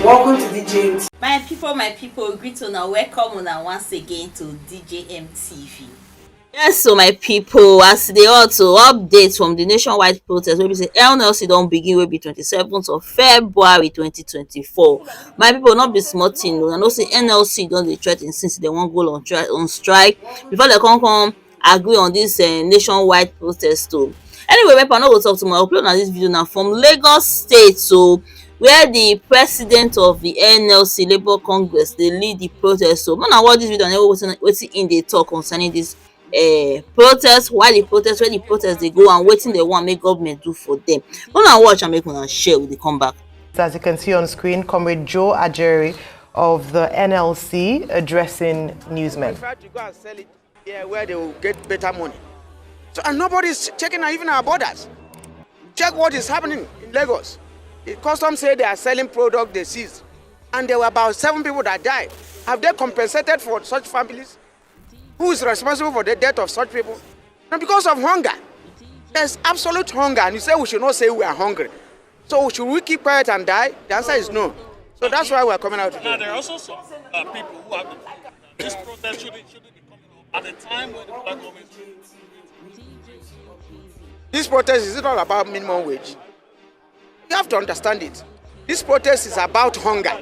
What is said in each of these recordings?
Welcome to DJMT. My people, greet una, welcome una once again to DJMTV. Yes, so my people, as they also update from the nationwide protest wey be say NLC don begin wey be 27th of February 2024. My people, not be small thing o. I know say NLC don dey threa ten since they wan go on strike before they come agree on this nationwide protest o. Anyway, my people, I no go talk too much. I go play una this video now from Lagos State, so where the president of the NLC Labour Congress dey lead the protest. So make una watch this video and know wetin im dey talk concerning this protest, why the protest, where the protest dey go, and wetin they want make government do for them. Make una watch and make una share. We dey come back. As you can see on screen, Comrade Joe Ajeri of the NLC addressing newsmen. Try to go and sell it here where they will get better money. So, and nobody's checking even our borders. Check what is happening in Lagos. The customs say they are selling product they seized, and there were about 7 people that died. Have they compensated for such families? Who is responsible for the death of such people? And because of hunger. There's absolute hunger, and you say we should not say we are hungry. So should we keep quiet and die? The answer is no. So that's why we're coming out today. Now there are also some people who have this protest shouldn't be coming up at the time when the black government. This protest is not about minimum wage. You have to understand it. This protest is about hunger.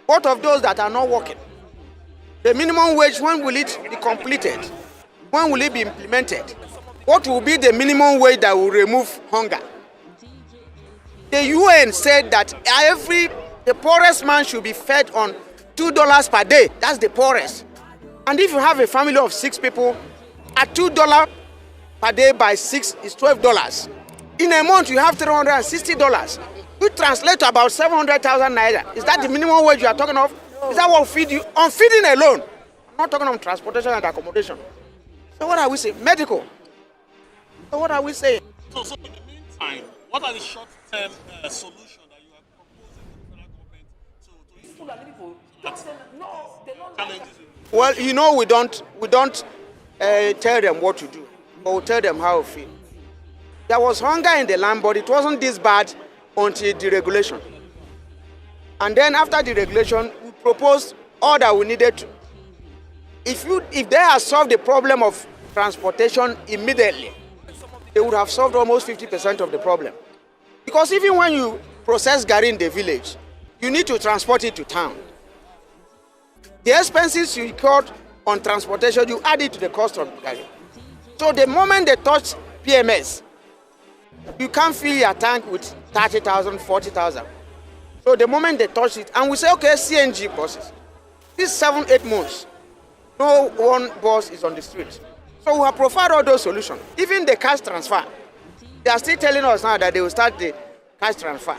Both of those that are not working. The minimum wage, when will it be completed? When will it be implemented? What will be the minimum wage that will remove hunger? The UN said that the poorest man should be fed on $2 per day. That's the poorest. And if you have a family of 6 people, at $2 per day by 6 is $12. In a month, you have $360. We translate to about 700,000 naira. Is that the minimum wage you are talking of? Is that what will feed you? On feeding alone. I'm not talking on transportation and accommodation. So what are we saying? Medical. So what are we saying? So in the meantime, what are the short-term solutions that you are proposing to the federal government to Well, you know, we don't tell them what to do, but we tell them how to feel. There was hunger in the land, but it wasn't this bad until deregulation. And then after deregulation, we proposed all that we needed to. If they had solved the problem of transportation immediately, they would have solved almost 50% of the problem. Because even when you process garri in the village, you need to transport it to town. The expenses you incurred on transportation, you add it to the cost of garri. So the moment they touch PMS, you can't fill your tank with 30,000, 40,000. So the moment they touch it, and we say, okay, CNG buses. These 7-8 months, no one bus is on the street. So we have provided all those solutions. Even the cash transfer, they are still telling us now that they will start the cash transfer.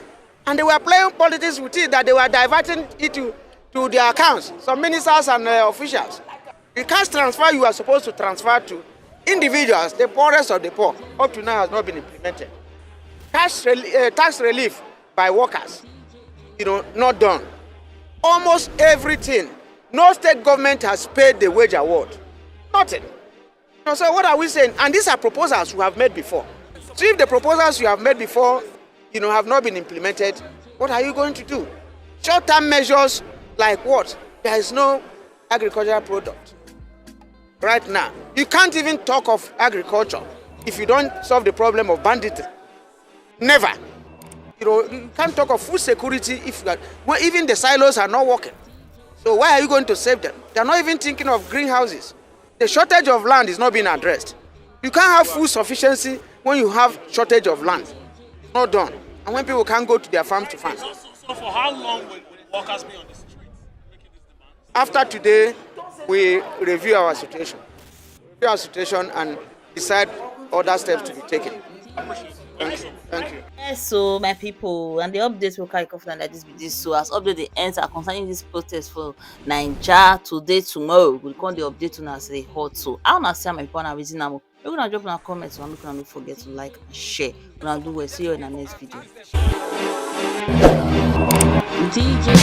And they were playing politics with it, that they were diverting it to their accounts, some ministers and officials. The cash transfer you are supposed to transfer to individuals, the poorest of the poor, up to now has not been implemented. Tax relief by workers, not done. Almost everything. No state government has paid the wage award. Nothing. So what are we saying? And these are proposals we have made before. So if the proposals you have made before, have not been implemented, what are you going to do? Short-term measures like what? There is no agricultural product right now. You can't even talk of agriculture if you don't solve the problem of banditry. Never. You can't talk of food security when even the silos are not working. So why are you going to save them? They're not even thinking of greenhouses. The shortage of land is not being addressed. You can't have food sufficiency when you have shortage of land. It's not done. And when people can't go to their farm to farm. So for how long will workers be on the streets making these demands? After today, we review our situation. And decide other steps to be taken. Thank you. Yes, so my people, and the updates will carry confident like this. So as update the enter concerning this protest for naija today, tomorrow, we'll come the update on as they hot. So I wanna see my people and reason now. We're gonna drop in our comments, so make sure don't forget to like and share. We're gonna do well. See you in the next video. DJ